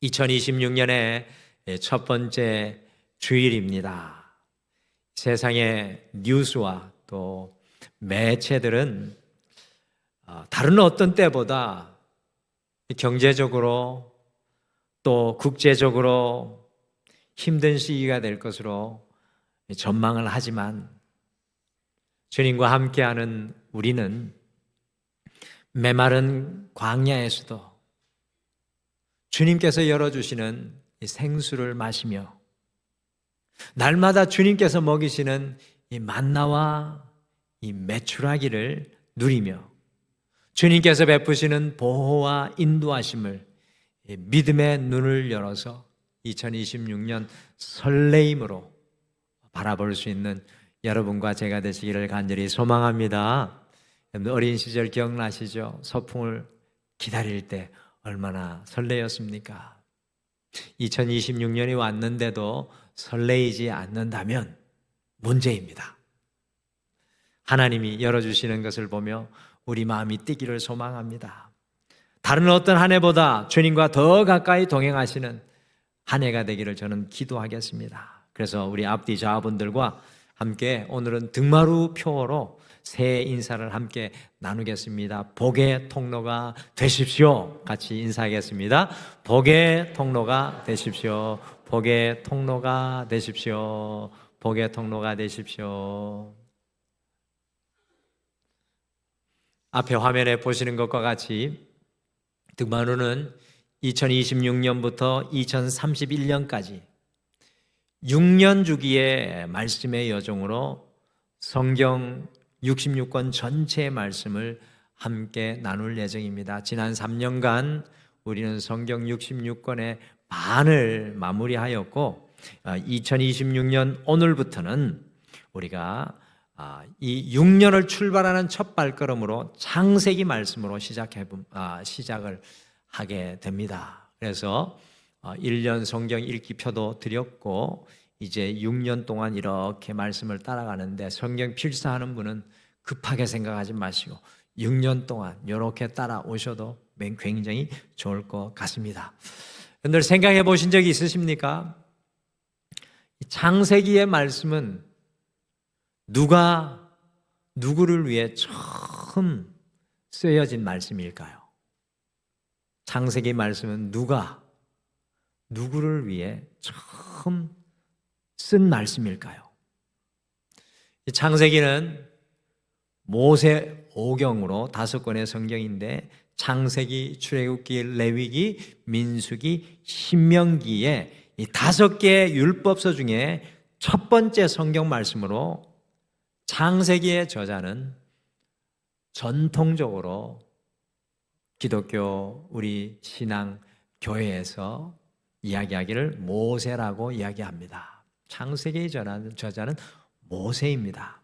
2026년의 첫 번째 주일입니다. 세상의 뉴스와 또 매체들은 다른 어떤 때보다 경제적으로 또 국제적으로 힘든 시기가 될 것으로 전망을 하지만 주님과 함께하는 우리는 메마른 광야에서도 주님께서 열어주시는 이 생수를 마시며 날마다 주님께서 먹이시는 이 만나와 이 메추라기를 누리며 주님께서 베푸시는 보호와 인도하심을 믿음의 눈을 열어서 2026년 설레임으로 바라볼 수 있는 여러분과 제가 되시기를 간절히 소망합니다. 어린 시절 기억나시죠? 소풍을 기다릴 때 얼마나 설레었습니까? 2026년이 왔는데도 설레이지 않는다면 문제입니다. 하나님이 열어주시는 것을 보며 우리 마음이 뛰기를 소망합니다. 다른 어떤 한 해보다 주님과 더 가까이 동행하시는 한 해가 되기를 저는 기도하겠습니다. 그래서 우리 앞뒤 좌분들과 함께 오늘은 등마루 표어로 새해 인사를 함께 나누겠습니다. 복의 통로가 되십시오. 같이 인사하겠습니다. 복의 통로가 되십시오. 복의 통로가 되십시오. 복의 통로가 되십시오. 앞에 화면에 보시는 것과 같이 등마루는 2026년부터 2031년까지 6년 주기의 말씀의 여정으로 성경 66권 전체의 말씀을 함께 나눌 예정입니다. 지난 3년간 우리는 성경 66권의 반을 마무리하였고 2026년 오늘부터는 우리가 이 6년을 출발하는 첫 발걸음으로 창세기 말씀으로 시작을 하게 됩니다. 그래서 1년 성경 읽기표도 드렸고 이제 6년 동안 이렇게 말씀을 따라가는데 성경 필사하는 분은 급하게 생각하지 마시고 6년 동안 이렇게 따라오셔도 굉장히 좋을 것 같습니다. 여러분들 생각해 보신 적이 있으십니까? 창세기의 말씀은 누가 누구를 위해 처음 쓰여진 말씀일까요? 창세기 말씀은 누가 누구를 위해 처음 쓴 말씀일까요? 이 창세기는 모세 오경으로 5권의 성경인데 창세기, 출애굽기, 레위기, 민수기, 신명기의 이 5개의 율법서 중에 첫 번째 성경 말씀으로 창세기의 저자는 전통적으로 기독교 우리 신앙 교회에서 이야기하기를 모세라고 이야기합니다. 창세기의 저자는 모세입니다.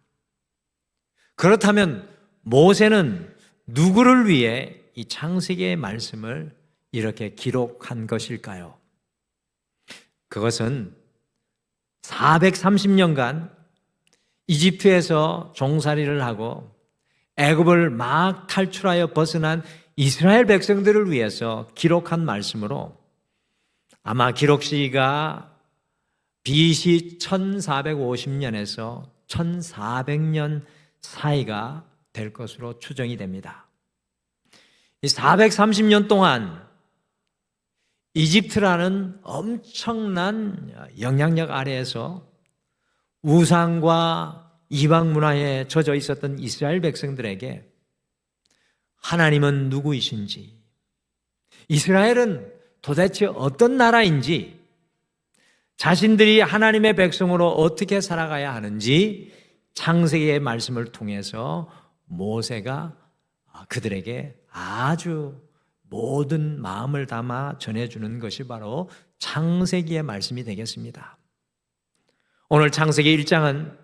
그렇다면 모세는 누구를 위해 이 창세기의 말씀을 이렇게 기록한 것일까요? 그것은 430년간 이집트에서 종살이를 하고 애굽을 막 탈출하여 벗어난 이스라엘 백성들을 위해서 기록한 말씀으로 아마 기록 시기가 BC 1450년에서 1400년 사이가 될 것으로 추정이 됩니다. 이 430년 동안 이집트라는 엄청난 영향력 아래에서 우상과 이방 문화에 젖어 있었던 이스라엘 백성들에게 하나님은 누구이신지, 이스라엘은 도대체 어떤 나라인지, 자신들이 하나님의 백성으로 어떻게 살아가야 하는지 창세기의 말씀을 통해서 모세가 그들에게 아주 모든 마음을 담아 전해주는 것이 바로 창세기의 말씀이 되겠습니다. 오늘 창세기 1장은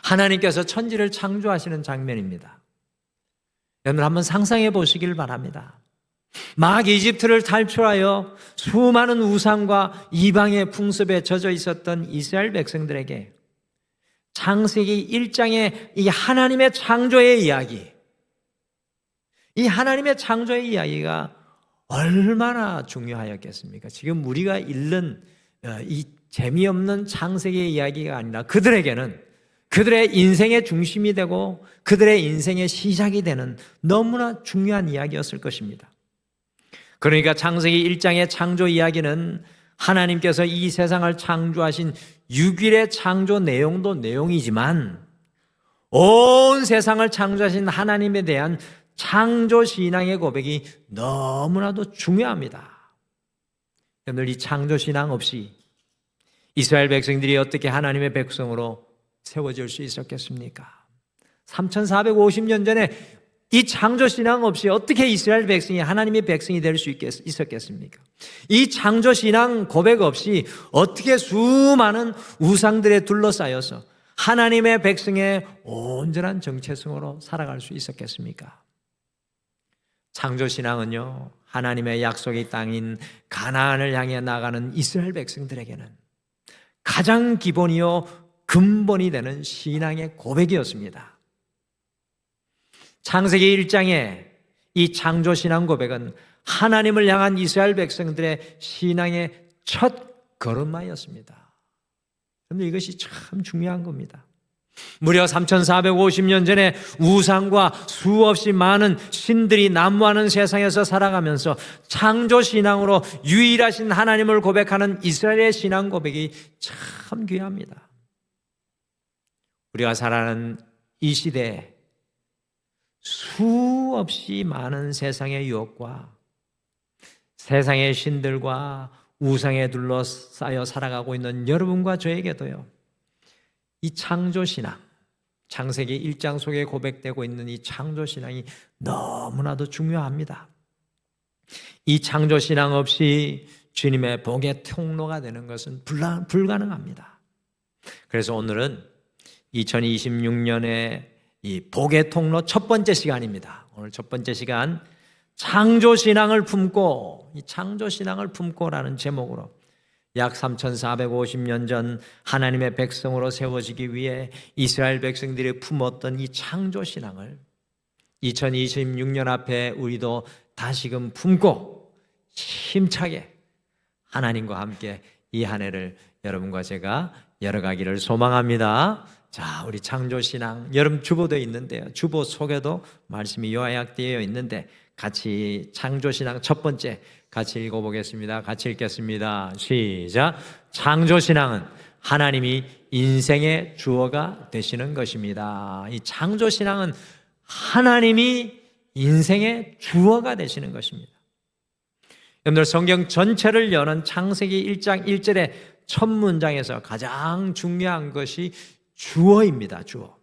하나님께서 천지를 창조하시는 장면입니다. 여러분 한번 상상해 보시길 바랍니다. 막 이집트를 탈출하여 수많은 우상과 이방의 풍습에 젖어 있었던 이스라엘 백성들에게 창세기 1장의 이 하나님의 창조의 이야기, 이 하나님의 창조의 이야기가 얼마나 중요하였겠습니까? 지금 우리가 읽는 이 재미없는 창세기의 이야기가 아니라 그들에게는 그들의 인생의 중심이 되고 그들의 인생의 시작이 되는 너무나 중요한 이야기였을 것입니다. 그러니까 창세기 1장의 창조 이야기는 하나님께서 이 세상을 창조하신 6일의 창조 내용도 내용이지만 온 세상을 창조하신 하나님에 대한 창조 신앙의 고백이 너무나도 중요합니다. 여러분들, 이 창조 신앙 없이 이스라엘 백성들이 어떻게 하나님의 백성으로 세워질 수 있었겠습니까? 3450년 전에 이 창조 신앙 없이 어떻게 이스라엘 백성이 하나님의 백성이 될 수 있었겠습니까? 이 창조 신앙 고백 없이 어떻게 수많은 우상들에 둘러싸여서 하나님의 백성의 온전한 정체성으로 살아갈 수 있었겠습니까? 창조 신앙은요, 하나님의 약속의 땅인 가나안을 향해 나가는 이스라엘 백성들에게는 가장 기본이요 근본이 되는 신앙의 고백이었습니다. 창세기 1장의 이 창조 신앙 고백은 하나님을 향한 이스라엘 백성들의 신앙의 첫 걸음마였습니다. 그런데 이것이 참 중요한 겁니다. 무려 3450년 전에 우상과 수없이 많은 신들이 난무하는 세상에서 살아가면서 창조 신앙으로 유일하신 하나님을 고백하는 이스라엘의 신앙 고백이 참 귀합니다. 우리가 살아가는 이 시대에 수없이 많은 세상의 유혹과 세상의 신들과 우상에 둘러싸여 살아가고 있는 여러분과 저에게도요, 이 창조신앙, 창세기 1장 속에 고백되고 있는 이 창조신앙이 너무나도 중요합니다. 이 창조신앙 없이 주님의 복의 통로가 되는 것은 불가능합니다. 그래서 오늘은 2026년의 이 복의 통로 첫 번째 시간입니다. 오늘 첫 번째 시간, 창조신앙을 품고, 이 창조신앙을 품고라는 제목으로 약 3450년 전 하나님의 백성으로 세워지기 위해 이스라엘 백성들이 품었던 이 창조신앙을 2026년 앞에 우리도 다시금 품고 힘차게 하나님과 함께 이 한 해를 여러분과 제가 열어가기를 소망합니다. 자, 우리 창조신앙, 여러분 주보되어 있는데요, 주보 속에도 말씀이 요약되어 있는데 같이 창조신앙 첫 번째 같이 읽어보겠습니다. 같이 읽겠습니다. 시작. 창조신앙은 하나님이 인생의 주어가 되시는 것입니다. 이 창조신앙은 하나님이 인생의 주어가 되시는 것입니다. 여러분들, 성경 전체를 여는 창세기 1장 1절의 첫 문장에서 가장 중요한 것이 주어입니다. 주어.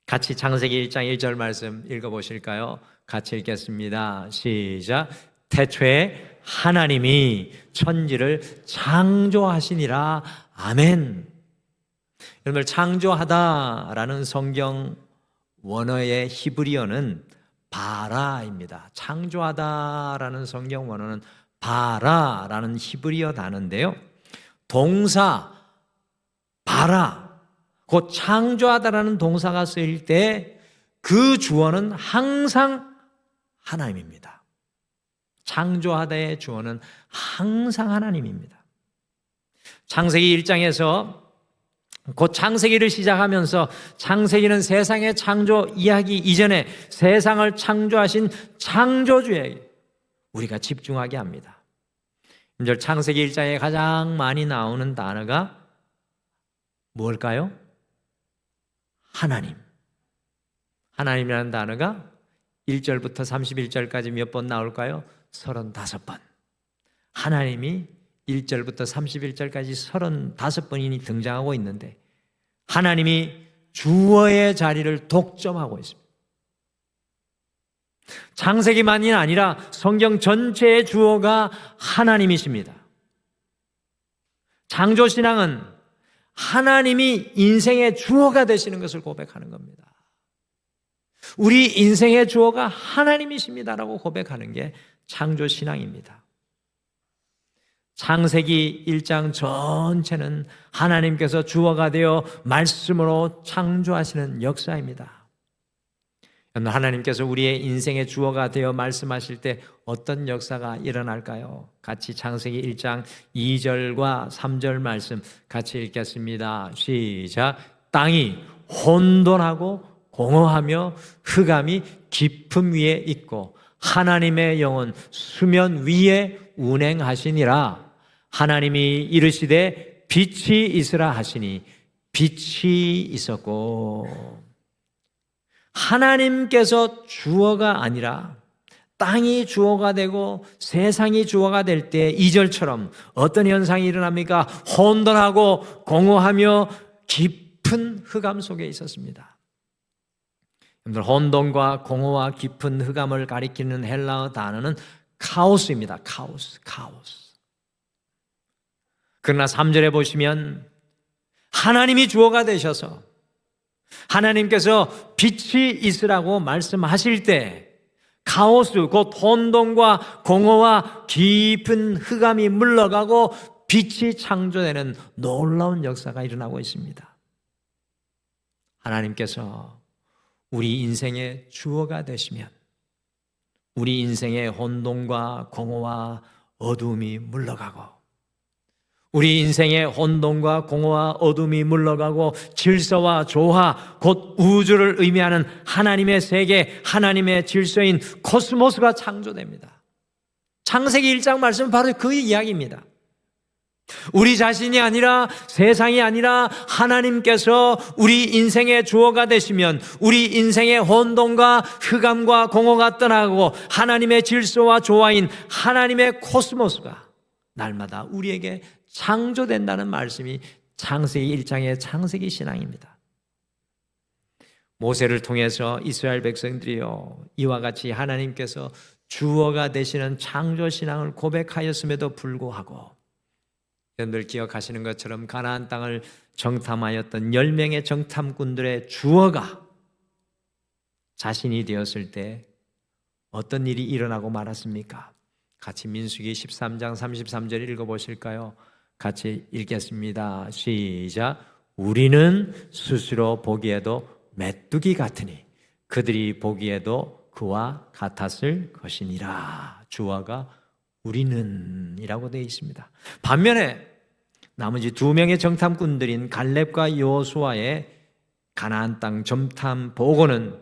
같이 창세기 1장 1절 말씀 읽어보실까요? 같이 읽겠습니다. 시작. 태초에 하나님이 천지를 창조하시니라. 아멘. 여러분들, 창조하다라는 성경 원어의 히브리어는 바라입니다. 창조하다라는 성경 원어는 바라라는 히브리어 단어인데요, 동사 바라, 곧 창조하다라는 동사가 쓰일 때 그 주어는 항상 하나님입니다. 창조하다의 주어는 항상 하나님입니다. 창세기 1장에서 곧 창세기를 시작하면서 창세기는 세상의 창조 이야기 이전에 세상을 창조하신 창조주에게 우리가 집중하게 합니다. 창세기 1장에 가장 많이 나오는 단어가 뭘까요? 하나님. 하나님이라는 단어가 1절부터 31절까지 몇 번 나올까요? 35번. 하나님이 1절부터 31절까지 35번이 등장하고 있는데 하나님이 주어의 자리를 독점하고 있습니다. 창세기만이 아니라 성경 전체의 주어가 하나님이십니다. 창조신앙은 하나님이 인생의 주어가 되시는 것을 고백하는 겁니다. 우리 인생의 주어가 하나님이십니다라고 고백하는 게 창조신앙입니다. 창세기 1장 전체는 하나님께서 주어가 되어 말씀으로 창조하시는 역사입니다. 하나님께서 우리의 인생의 주어가 되어 말씀하실 때 어떤 역사가 일어날까요? 같이 창세기 1장 2절과 3절 말씀 같이 읽겠습니다. 시작. 땅이 혼돈하고 공허하며 흑암이 깊음 위에 있고 하나님의 영은 수면 위에 운행하시니라. 하나님이 이르시되 빛이 있으라 하시니 빛이 있었고. 하나님께서 주어가 아니라 땅이 주어가 되고 세상이 주어가 될 때 2절처럼 어떤 현상이 일어납니까? 혼돈하고 공허하며 깊은 흑암 속에 있었습니다. 여러분들, 혼돈과 공허와 깊은 흑암을 가리키는 헬라어 단어는 카오스입니다. 카오스. 그러나 3절에 보시면 하나님이 주어가 되셔서 하나님께서 빛이 있으라고 말씀하실 때 카오스, 곧 혼돈과 공허와 깊은 흑암이 물러가고 빛이 창조되는 놀라운 역사가 일어나고 있습니다. 하나님께서 우리 인생의 주어가 되시면 우리 인생의 혼돈과 공허와 어두움이 물러가고 우리 인생의 혼돈과 공허와 어둠이 물러가고 질서와 조화, 곧 우주를 의미하는 하나님의 세계, 하나님의 질서인 코스모스가 창조됩니다. 창세기 1장 말씀은 바로 그 이야기입니다. 우리 자신이 아니라 세상이 아니라 하나님께서 우리 인생의 주어가 되시면 우리 인생의 혼돈과 흑암과 공허가 떠나고 하나님의 질서와 조화인 하나님의 코스모스가 날마다 우리에게 창조된다는 말씀이 창세기 1장의 창세기 신앙입니다. 모세를 통해서 이스라엘 백성들이요, 이와 같이 하나님께서 주어가 되시는 창조 신앙을 고백하였음에도 불구하고 여러분들 기억하시는 것처럼 가나안 땅을 정탐하였던 10명의 정탐꾼들의 주어가 자신이 되었을 때 어떤 일이 일어나고 말았습니까? 같이 민수기 13장 33절 읽어보실까요? 같이 읽겠습니다. 시작. 우리는 스스로 보기에도 메뚜기 같으니 그들이 보기에도 그와 같았을 것이니라. 주어가 우리는 이라고 되어 있습니다. 반면에 나머지 2명의 정탐꾼들인 갈렙과 여호수아의 가나안 땅 정탐 보고는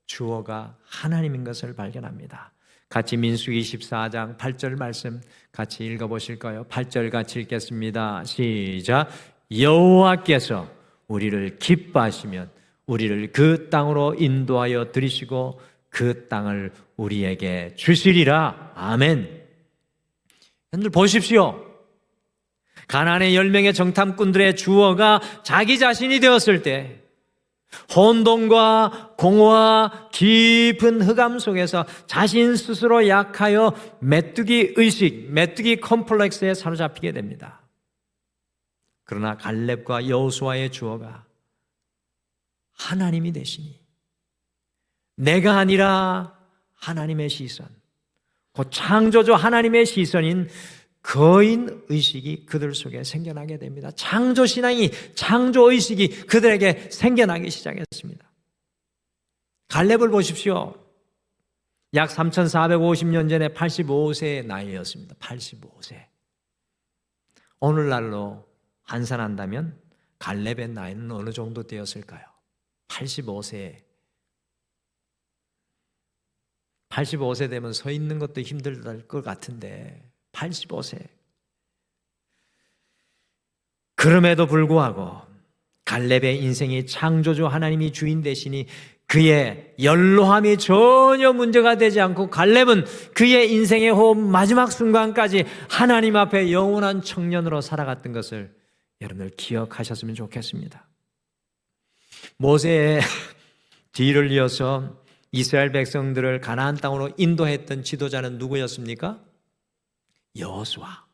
주어가 하나님인 것을 발견합니다. 같이 민수기 14장 8절 말씀 같이 읽어보실까요? 8절 같이 읽겠습니다. 시작. 여호와께서 우리를 기뻐하시면 우리를 그 땅으로 인도하여 들이시고 그 땅을 우리에게 주시리라. 아멘. 여러분들 보십시오. 가나안의 10명의 정탐꾼들의 주어가 자기 자신이 되었을 때 혼돈과 공허와 깊은 흑암 속에서 자신 스스로 약하여 메뚜기 의식, 메뚜기 컴플렉스에 사로잡히게 됩니다. 그러나 갈렙과 여호수아의 주어가 하나님이 되시니 내가 아니라 하나님의 시선, 곧 창조주 하나님의 시선인 거인 의식이 그들 속에 생겨나게 됩니다. 창조 신앙이, 창조 의식이 그들에게 생겨나기 시작했습니다. 갈렙을 보십시오. 약 3450년 전에 85세의 나이였습니다. 85세. 오늘날로 환산한다면 갈렙의 나이는 어느 정도 되었을까요? 85세. 85세 되면 서 있는 것도 힘들 것 같은데 85세. 그럼에도 불구하고 갈렙의 인생이 창조주 하나님이 주인 되시니 그의 연로함이 전혀 문제가 되지 않고 갈렙은 그의 인생의 호흡 마지막 순간까지 하나님 앞에 영원한 청년으로 살아갔던 것을 여러분들 기억하셨으면 좋겠습니다. 모세의 뒤를 이어서 이스라엘 백성들을 가나안 땅으로 인도했던 지도자는 누구였습니까? 여호수아.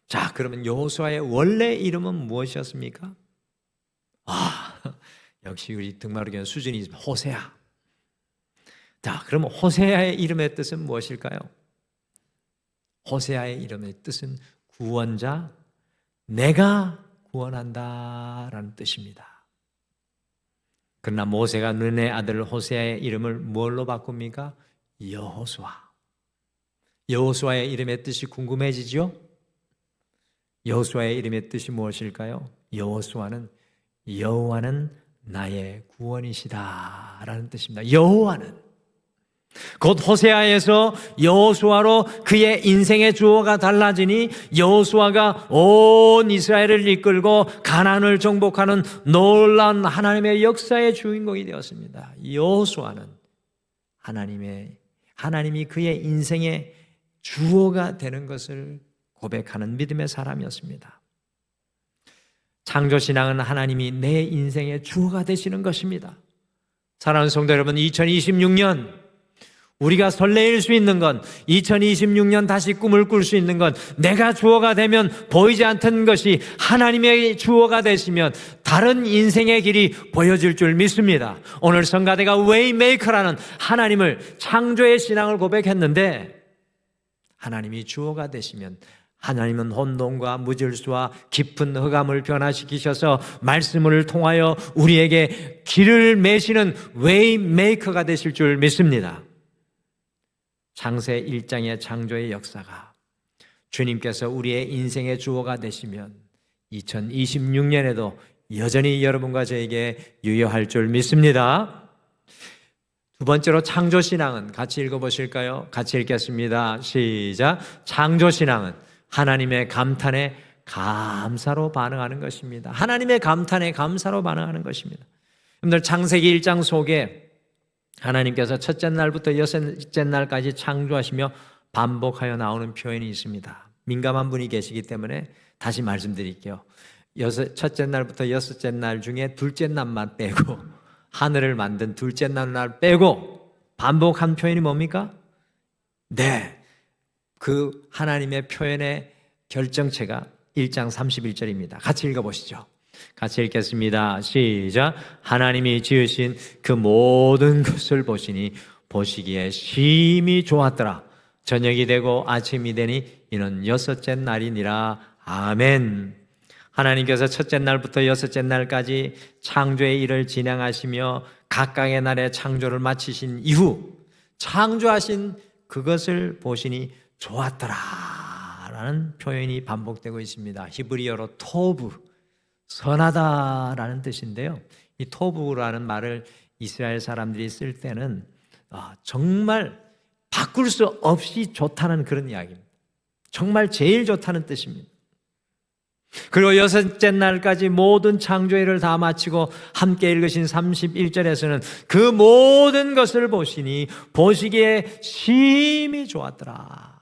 자, 그러면 여호수아의 원래 이름은 무엇이었습니까? 역시 우리 등마루교는 수준이 호세아. 자, 그러면 호세아의 이름의 뜻은 무엇일까요? 호세아의 이름의 뜻은 구원자, 내가 구원한다라는 뜻입니다. 그러나 모세가 눈의 아들 호세아의 이름을 뭘로 바꿉니까? 여호수아. 여호수아의 이름의 뜻이 궁금해지죠? 여호수아의 이름의 뜻이 무엇일까요? 여호수아는 여호와는 나의 구원이시다 라는 뜻입니다. 여호와는 곧 호세아에서 여호수아로 그의 인생의 주어가 달라지니 여호수아가 온 이스라엘을 이끌고 가나안을 정복하는 놀라운 하나님의 역사의 주인공이 되었습니다. 여호수아는 하나님이 그의 인생의 주어가 되는 것을 고백하는 믿음의 사람이었습니다. 창조신앙은 하나님이 내 인생의 주어가 되시는 것입니다. 사랑하는 성도 여러분, 2026년 우리가 설레일 수 있는 건, 2026년 다시 꿈을 꿀 수 있는 건, 내가 주어가 되면 보이지 않던 것이 하나님의 주어가 되시면 다른 인생의 길이 보여질 줄 믿습니다. 오늘 성가대가 웨이메이커라는 하나님을, 창조의 신앙을 고백했는데, 하나님이 주어가 되시면 하나님은 혼돈과 무질서와 깊은 흑암을 변화시키셔서 말씀을 통하여 우리에게 길을 매시는 웨이메이커가 되실 줄 믿습니다. 창세 1장의 창조의 역사가 주님께서 우리의 인생의 주어가 되시면 2026년에도 여전히 여러분과 저에게 유효할 줄 믿습니다. 두 번째로 창조신앙은 같이 읽어보실까요? 같이 읽겠습니다. 시작. 창조신앙은 하나님의 감탄에 감사로 반응하는 것입니다. 하나님의 감탄에 감사로 반응하는 것입니다. 여러분들, 창세기 1장 속에 하나님께서 첫째 날부터 여섯째 날까지 창조하시며 반복하여 나오는 표현이 있습니다. 민감한 분이 계시기 때문에 다시 말씀드릴게요. 첫째 날부터 여섯째 날 중에 둘째 날만 빼고, 하늘을 만든 둘째 날 빼고 반복한 표현이 뭡니까? 네, 그 하나님의 표현의 결정체가 1장 31절입니다. 같이 읽어보시죠. 같이 읽겠습니다. 시작. 하나님이 지으신 그 모든 것을 보시니 보시기에 심히 좋았더라. 저녁이 되고 아침이 되니 이는 여섯째 날이니라. 아멘. 하나님께서 첫째 날부터 여섯째 날까지 창조의 일을 진행하시며 각각의 날에 창조를 마치신 이후 창조하신 그것을 보시니 좋았더라 라는 표현이 반복되고 있습니다. 히브리어로 토브, 선하다라는 뜻인데요. 이 토브라는 말을 이스라엘 사람들이 쓸 때는 정말 바꿀 수 없이 좋다는 그런 이야기입니다. 정말 제일 좋다는 뜻입니다. 그리고 여섯째 날까지 모든 창조일을 다 마치고 함께 읽으신 31절에서는 그 모든 것을 보시니 보시기에 심히 좋았더라.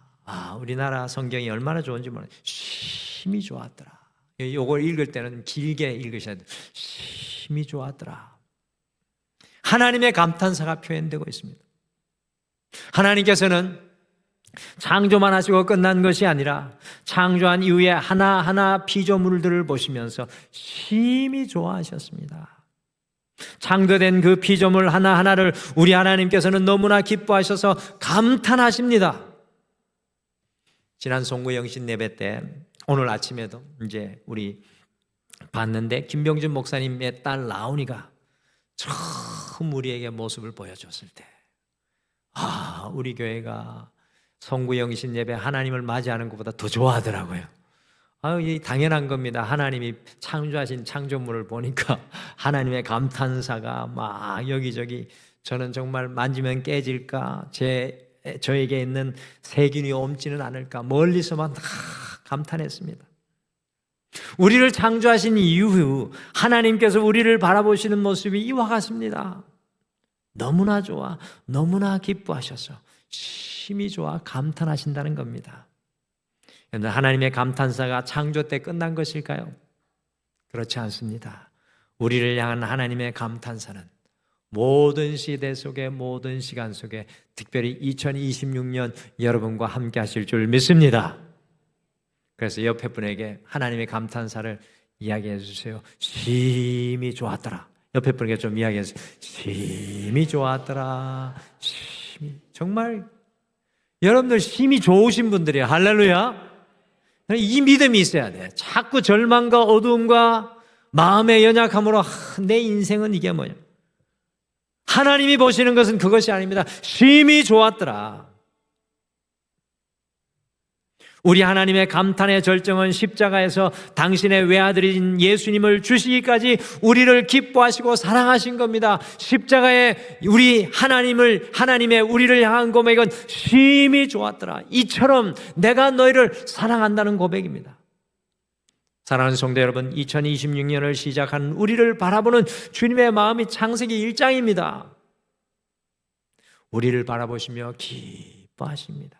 우리나라 성경이 얼마나 좋은지 몰라요. 심히 좋았더라. 이걸 읽을 때는 길게 읽으셔야 돼요. 심히 좋았더라. 하나님의 감탄사가 표현되고 있습니다. 하나님께서는 창조만 하시고 끝난 것이 아니라 창조한 이후에 하나하나 피조물들을 보시면서 심히 좋아하셨습니다. 창조된 그 피조물 하나하나를 우리 하나님께서는 너무나 기뻐하셔서 감탄하십니다. 지난 송구영신 예배 때, 오늘 아침에도 이제 우리 봤는데, 김병준 목사님의 딸 라온이가 처음 우리에게 모습을 보여줬을 때, 우리 교회가 송구영신 예배 하나님을 맞이하는 것보다 더 좋아하더라고요. 이 당연한 겁니다. 하나님이 창조하신 창조물을 보니까 하나님의 감탄사가 막 여기저기, 저는 정말 만지면 깨질까, 저에게 있는 세균이 옮지는 않을까, 멀리서만 감탄했습니다. 우리를 창조하신 이후 하나님께서 우리를 바라보시는 모습이 이와 같습니다. 너무나 좋아, 너무나 기뻐하셔서 심히 좋아 감탄하신다는 겁니다. 여러분, 하나님의 감탄사가 창조 때 끝난 것일까요? 그렇지 않습니다. 우리를 향한 하나님의 감탄사는 모든 시대 속에, 모든 시간 속에, 특별히 2026년 여러분과 함께 하실 줄 믿습니다. 그래서 옆에 분에게 하나님의 감탄사를 이야기해 주세요. 심히 좋았더라. 옆에 분에게 좀 이야기해 주세요. 심히 좋았더라. 정말 여러분들 심히 좋으신 분들이에요. 할렐루야. 이 믿음이 있어야 돼. 자꾸 절망과 어두움과 마음의 연약함으로 내 인생은 이게 뭐냐, 하나님이 보시는 것은 그것이 아닙니다. 심히 좋았더라. 우리 하나님의 감탄의 절정은 십자가에서 당신의 외아들인 예수님을 주시기까지 우리를 기뻐하시고 사랑하신 겁니다. 십자가에 하나님의 우리를 향한 고백은 심히 좋았더라. 이처럼 내가 너희를 사랑한다는 고백입니다. 사랑하는 성도 여러분, 2026년을 시작한 우리를 바라보는 주님의 마음이 창세기 1장입니다. 우리를 바라보시며 기뻐하십니다.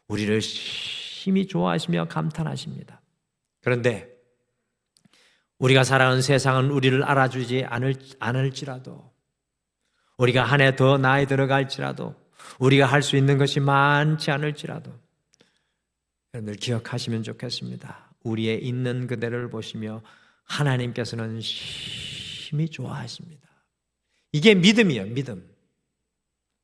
우리를 심히 좋아하시며 감탄하십니다. 그런데 우리가 살아가는 세상은 우리를 알아주지 않을지라도, 우리가 한 해 더 나이 들어갈지라도, 우리가 할 수 있는 것이 많지 않을지라도 여러분들 기억하시면 좋겠습니다. 우리의 있는 그대를 보시며 하나님께서는 심히 좋아하십니다. 이게 믿음이에요. 믿음.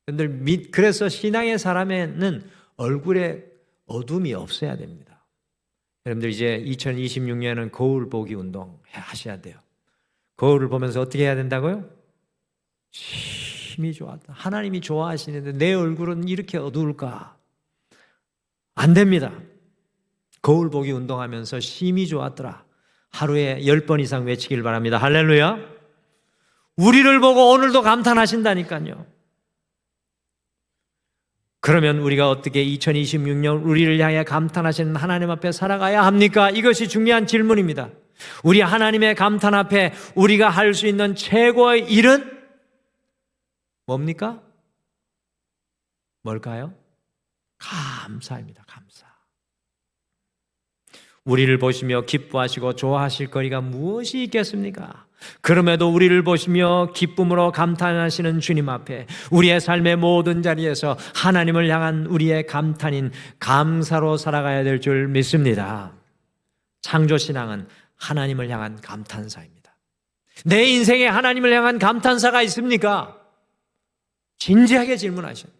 여러분들 그래서 신앙의 사람에는 얼굴에 어둠이 없어야 됩니다. 여러분들 이제 2026년은 거울 보기 운동 하셔야 돼요. 거울을 보면서 어떻게 해야 된다고요? 심히 좋았다. 하나님이 좋아하시는데 내 얼굴은 이렇게 어두울까? 안 됩니다. 거울 보기 운동하면서 심히 좋았더라. 하루에 10번 이상 외치길 바랍니다. 할렐루야. 우리를 보고 오늘도 감탄하신다니까요. 그러면 우리가 어떻게 2026년 우리를 향해 감탄하시는 하나님 앞에 살아가야 합니까? 이것이 중요한 질문입니다. 우리 하나님의 감탄 앞에 우리가 할 수 있는 최고의 일은 뭡니까? 뭘까요? 감사입니다. 감사. 우리를 보시며 기뻐하시고 좋아하실 거리가 무엇이 있겠습니까? 그럼에도 우리를 보시며 기쁨으로 감탄하시는 주님 앞에 우리의 삶의 모든 자리에서 하나님을 향한 우리의 감탄인 감사로 살아가야 될 줄 믿습니다. 창조신앙은 하나님을 향한 감탄사입니다. 내 인생에 하나님을 향한 감탄사가 있습니까? 진지하게 질문하셔요.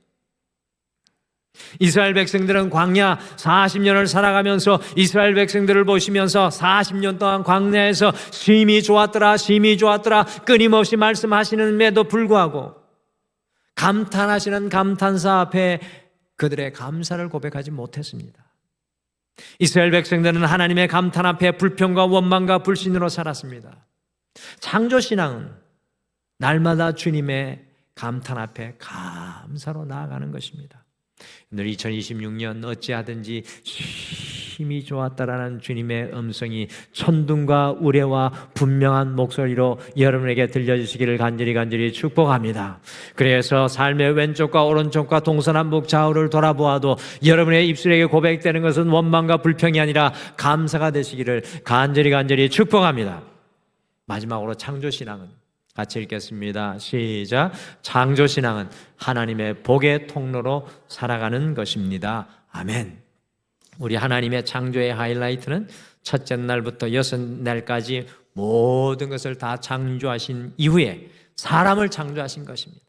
이스라엘 백성들은 광야 40년을 살아가면서 이스라엘 백성들을 보시면서 40년 동안 광야에서 심히 좋았더라, 심히 좋았더라 끊임없이 말씀하시는데도 불구하고 감탄하시는 감탄사 앞에 그들의 감사를 고백하지 못했습니다. 이스라엘 백성들은 하나님의 감탄 앞에 불평과 원망과 불신으로 살았습니다. 창조신앙은 날마다 주님의 감탄 앞에 감사로 나아가는 것입니다. 오늘 2026년 어찌하든지 심히 좋았다라는 주님의 음성이 천둥과 우레와 분명한 목소리로 여러분에게 들려주시기를 간절히 축복합니다. 그래서 삶의 왼쪽과 오른쪽과 동서남북 좌우를 돌아보아도 여러분의 입술에게 고백되는 것은 원망과 불평이 아니라 감사가 되시기를 간절히 축복합니다. 마지막으로 창조신앙은 같이 읽겠습니다. 시작. 창조신앙은 하나님의 복의 통로로 살아가는 것입니다. 아멘. 우리 하나님의 창조의 하이라이트는 첫째 날부터 여섯 날까지 모든 것을 다 창조하신 이후에 사람을 창조하신 것입니다.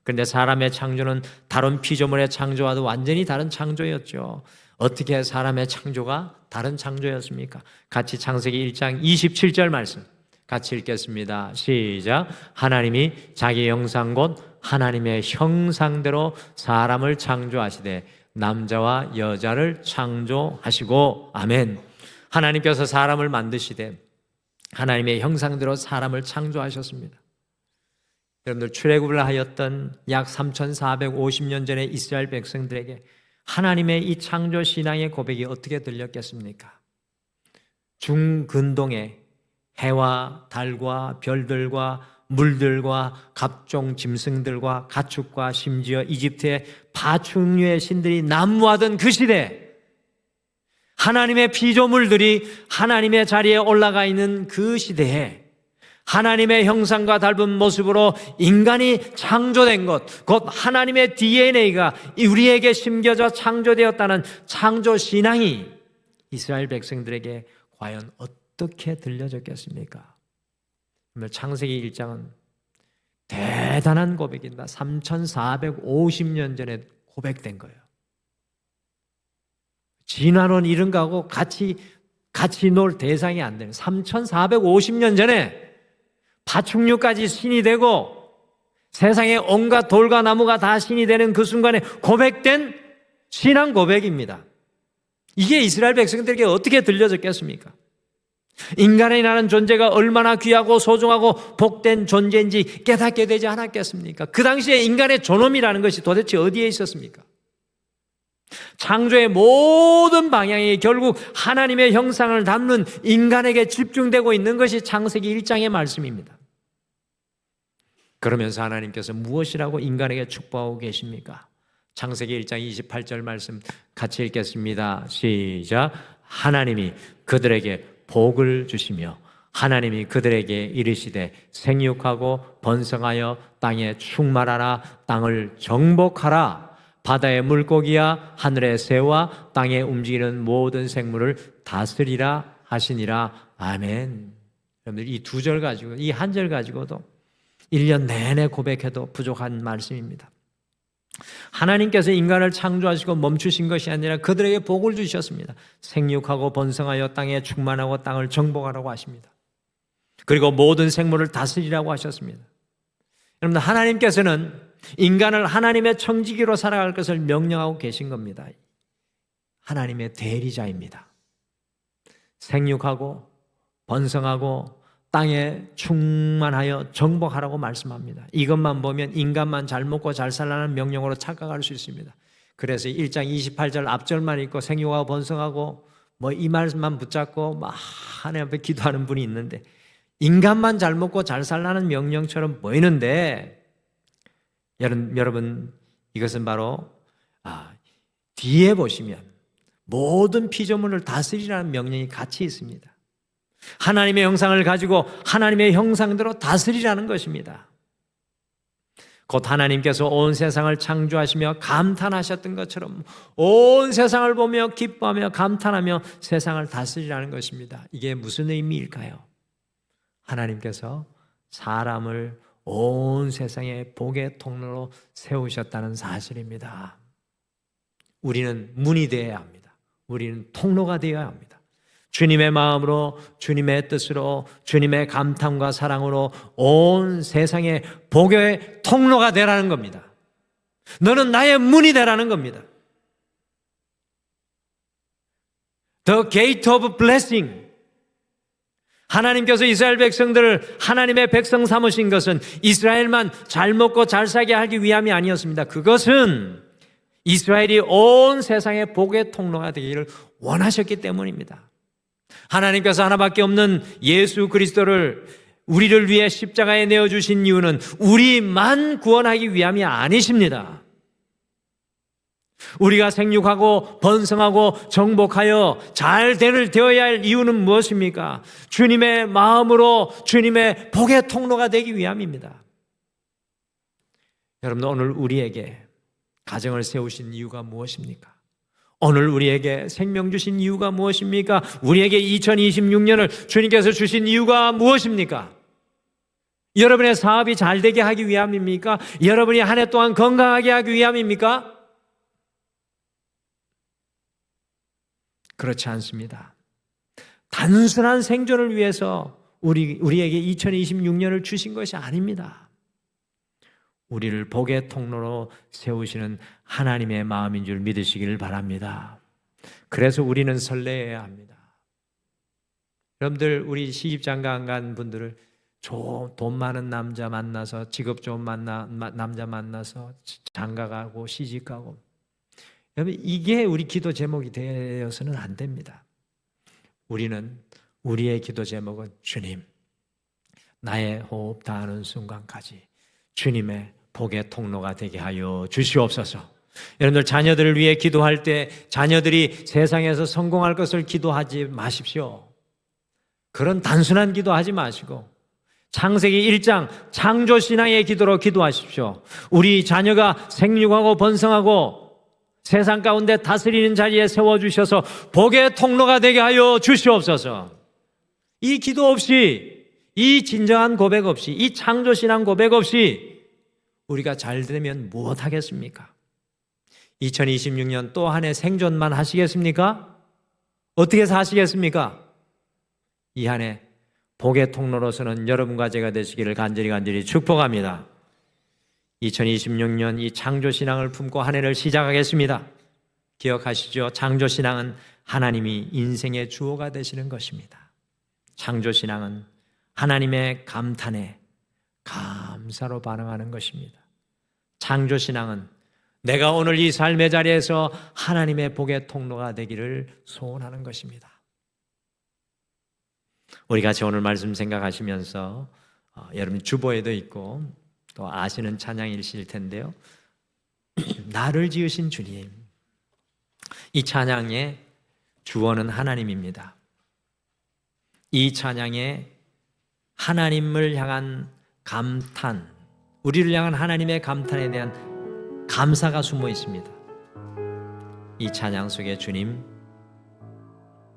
그런데 사람의 창조는 다른 피조물의 창조와도 완전히 다른 창조였죠. 어떻게 사람의 창조가 다른 창조였습니까? 같이 창세기 1장 27절 말씀 같이 읽겠습니다. 시작. 하나님이 자기 형상 곧 하나님의 형상대로 사람을 창조하시되 남자와 여자를 창조하시고 아멘. 하나님께서 사람을 만드시되 하나님의 형상대로 사람을 창조하셨습니다. 여러분들 출애굽을 하였던 약 3450년 전의 이스라엘 백성들에게 하나님의 이 창조 신앙의 고백이 어떻게 들렸겠습니까? 중근동에 해와 달과 별들과 물들과 각종 짐승들과 가축과 심지어 이집트의 파충류의 신들이 난무하던 그 시대, 하나님의 피조물들이 하나님의 자리에 올라가 있는 그 시대에 하나님의 형상과 닮은 모습으로 인간이 창조된 것, 곧 하나님의 DNA가 우리에게 심겨져 창조되었다는 창조 신앙이 이스라엘 백성들에게 과연 어떻게 들려졌겠습니까? 창세기 1장은 대단한 고백입니다. 3450년 전에 고백된 거예요. 진화론 이런 거하고 같이 놀 대상이 안 되는 3450년 전에 파충류까지 신이 되고 세상에 온갖 돌과 나무가 다 신이 되는 그 순간에 고백된 신앙 고백입니다. 이게 이스라엘 백성들에게 어떻게 들려졌겠습니까? 인간이라는 존재가 얼마나 귀하고 소중하고 복된 존재인지 깨닫게 되지 않았겠습니까? 그 당시에 인간의 존엄이라는 것이 도대체 어디에 있었습니까? 창조의 모든 방향이 결국 하나님의 형상을 담는 인간에게 집중되고 있는 것이 창세기 1장의 말씀입니다. 그러면서 하나님께서 무엇이라고 인간에게 축복하고 계십니까? 창세기 1장 28절 말씀 같이 읽겠습니다. 시작. 하나님이 그들에게 복을 주시며 하나님이 그들에게 이르시되 생육하고 번성하여 땅에 충만하라, 땅을 정복하라, 바다의 물고기야 하늘의 새와 땅에 움직이는 모든 생물을 다스리라 하시니라. 아멘. 여러분들 이 두 절 가지고, 이 한 절 가지고도 1년 내내 고백해도 부족한 말씀입니다. 하나님께서 인간을 창조하시고 멈추신 것이 아니라 그들에게 복을 주셨습니다. 생육하고 번성하여 땅에 충만하고 땅을 정복하라고 하십니다. 그리고 모든 생물을 다스리라고 하셨습니다. 여러분, 하나님께서는 인간을 하나님의 청지기로 살아갈 것을 명령하고 계신 겁니다. 하나님의 대리자입니다. 생육하고 번성하고 땅에 충만하여 정복하라고 말씀합니다. 이것만 보면 인간만 잘 먹고 잘 살라는 명령으로 착각할 수 있습니다. 그래서 1장 28절 앞절만 읽고 생육하고 번성하고 뭐 이 말씀만 붙잡고 막 하나님 앞에 기도하는 분이 있는데, 인간만 잘 먹고 잘 살라는 명령처럼 보이는데, 여러분 이것은 바로 뒤에 보시면 모든 피조물을 다스리라는 명령이 같이 있습니다. 하나님의 형상을 가지고 하나님의 형상대로 다스리라는 것입니다. 곧 하나님께서 온 세상을 창조하시며 감탄하셨던 것처럼 온 세상을 보며 기뻐하며 감탄하며 세상을 다스리라는 것입니다. 이게 무슨 의미일까요? 하나님께서 사람을 온 세상의 복의 통로로 세우셨다는 사실입니다. 우리는 문이 되어야 합니다. 우리는 통로가 되어야 합니다. 주님의 마음으로, 주님의 뜻으로, 주님의 감탄과 사랑으로 온 세상의 복의 통로가 되라는 겁니다. 너는 나의 문이 되라는 겁니다. The gate of blessing. 하나님께서 이스라엘 백성들을 하나님의 백성 삼으신 것은 이스라엘만 잘 먹고 잘 살게 하기 위함이 아니었습니다. 그것은 이스라엘이 온 세상의 복의 통로가 되기를 원하셨기 때문입니다. 하나님께서 하나밖에 없는 예수 그리스도를 우리를 위해 십자가에 내어주신 이유는 우리만 구원하기 위함이 아니십니다. 우리가 생육하고 번성하고 정복하여 잘 되어야 할 이유는 무엇입니까? 주님의 마음으로 주님의 복의 통로가 되기 위함입니다. 여러분, 오늘 우리에게 가정을 세우신 이유가 무엇입니까? 오늘 우리에게 생명 주신 이유가 무엇입니까? 우리에게 2026년을 주님께서 주신 이유가 무엇입니까? 여러분의 사업이 잘 되게 하기 위함입니까? 여러분이 한 해 동안 건강하게 하기 위함입니까? 그렇지 않습니다. 단순한 생존을 위해서 우리에게 2026년을 주신 것이 아닙니다. 우리를 복의 통로로 세우시는 하나님의 마음인 줄 믿으시기를 바랍니다. 그래서 우리는 설레어야 합니다. 여러분들, 우리 시집장가 안 간 분들을 돈 많은 남자 만나서, 직업 좋은 남자 만나서 장가 가고 시집 가고, 여러분, 이게 우리 기도 제목이 되어서는 안 됩니다. 우리의 기도 제목은 주님, 나의 호흡 다하는 순간까지 주님의 복의 통로가 되게 하여 주시옵소서. 여러분들, 자녀들을 위해 기도할 때 자녀들이 세상에서 성공할 것을 기도하지 마십시오. 그런 단순한 기도하지 마시고 창세기 1장 창조신앙의 기도로 기도하십시오. 우리 자녀가 생육하고 번성하고 세상 가운데 다스리는 자리에 세워주셔서 복의 통로가 되게 하여 주시옵소서. 이 기도 없이, 이 진정한 고백 없이, 이 창조신앙 고백 없이 우리가 잘 되면 무엇하겠습니까? 2026년 또 한 해 생존만 하시겠습니까? 어떻게 사시겠습니까? 이 한 해 복의 통로로서는 여러분과 제가 되시기를 간절히 축복합니다. 2026년 이 창조신앙을 품고 한 해를 시작하겠습니다. 기억하시죠? 창조신앙은 하나님이 인생의 주어가 되시는 것입니다. 창조신앙은 하나님의 감탄에 감사로 반응하는 것입니다. 창조신앙은 내가 오늘 이 삶의 자리에서 하나님의 복의 통로가 되기를 소원하는 것입니다. 우리 같이 오늘 말씀 생각하시면서 여러분 주보에도 있고 또 아시는 찬양이실 텐데요. 나를 지으신 주님, 이 찬양의 주어는 하나님입니다. 이 찬양에 하나님을 향한 감탄, 우리를 향한 하나님의 감탄에 대한 감사가 숨어 있습니다. 이 찬양 속에 주님,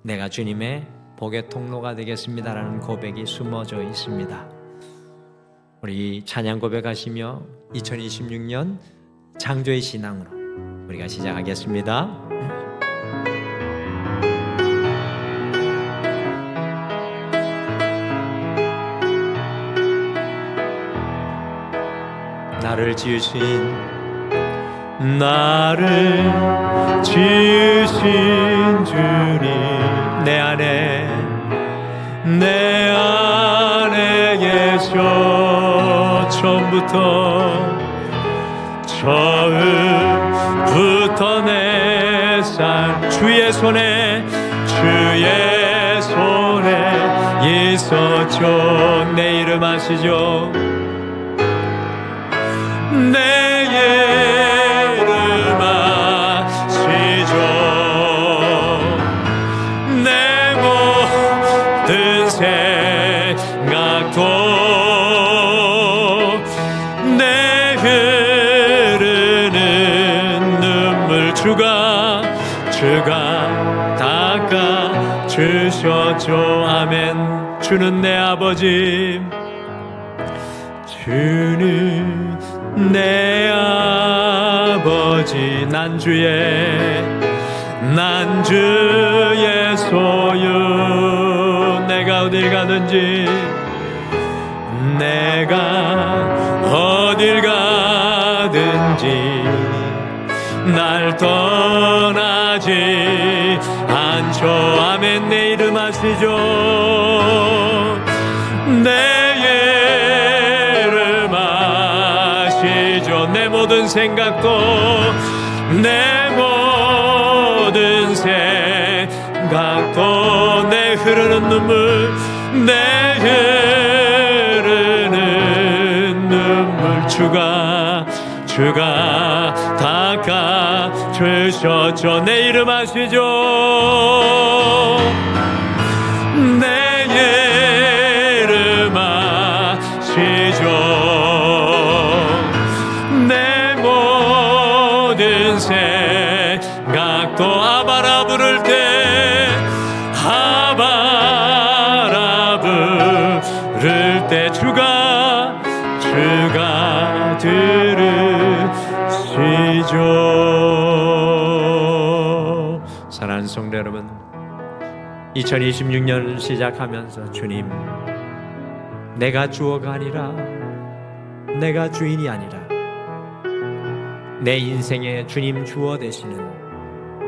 내가 주님의 복의 통로가 되겠습니다라는 고백이 숨어져 있습니다. 우리 찬양 고백하시며 2026년 창조의 신앙으로 우리가 시작하겠습니다. 나를 지으신 주님, 내 안에 계셔. 처음부터 내 삶 주의 손에 있었죠. 내 이름 아시죠? 내 이름 아시죠? 내 모든 생각도 내 흐르는 눈물 주가 닦아 주셨죠. 아멘. 주는 내 아버지, 주는 내 아버지, 난 주의 소유. 내가 어딜 가든지 날 떠나지 않죠. 아멘. 내 이름 아시죠? 내 이름 아시죠? 내 모든 생각도 내 흐르는 눈물 주가 닦아 주셨죠. 내 이름 아시죠? 내 이름 아시죠? 내 모든 생각도 아바라 부를 때 주가 들으시죠. 사랑하는 성도 여러분, 2026년을 시작하면서 주님, 내가 주어가 아니라, 내가 주인이 아니라 내 인생에 주님 주어 되시는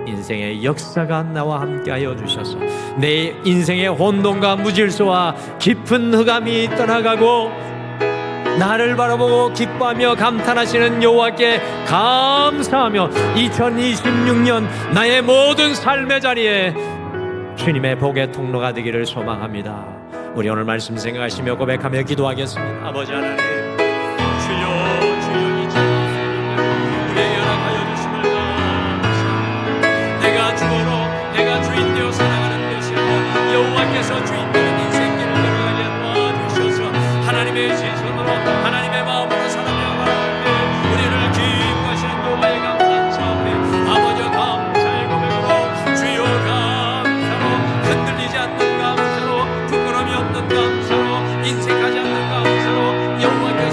인생의 역사가 나와 함께하여 주셔서 내 인생의 혼돈과 무질서와 깊은 흑암이 떠나가고 나를 바라보고 기뻐하며 감탄하시는 여호와께 감사하며 2026년 나의 모든 삶의 자리에 주님의 복의 통로가 되기를 소망합니다. 우리 오늘 말씀 생각하시며 고백하며 기도하겠습니다. 아버지 하나님, 여호와께서 주인되는 인생길을 걸어가게 도와주셔서 하나님의 시선으로 하나님의 마음으로 살아가게 우리를 기뻐하시는 여호와의 감사함 앞에 아버지 감사의 고백으로 주여 감사로 흔들리지 않는 감사로 부끄러움이 없는 감사로 인색하지 않는 감사로 여호와께서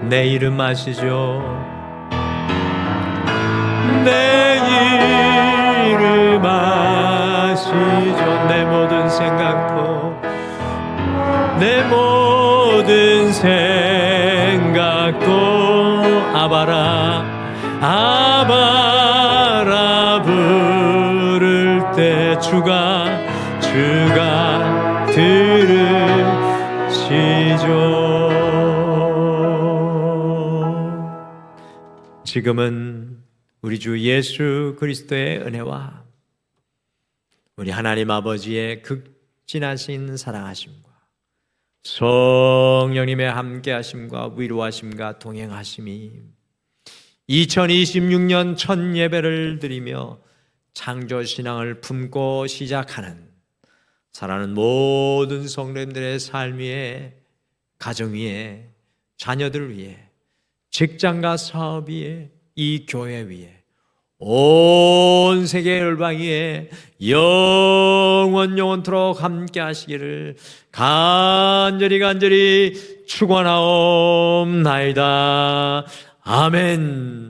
내 이름 아시죠? 내 이름 아시죠? 내 모든 생각도 내 모든 생각도 아바라 아바라 부를 때 주가 들으시죠. 지금은 우리 주 예수 그리스도의 은혜와 우리 하나님 아버지의 극진하신 사랑하심과 성령님의 함께하심과 위로하심과 동행하심이 2026년 첫 예배를 드리며 창조신앙을 품고 시작하는 사랑하는 모든 성도님들의 삶 위에, 가정 위에, 자녀들 위에, 직장과 사업 위에, 이 교회 위에, 온 세계 열방 위에 영원토록 함께 하시기를 간절히 축원하옵나이다. 아멘.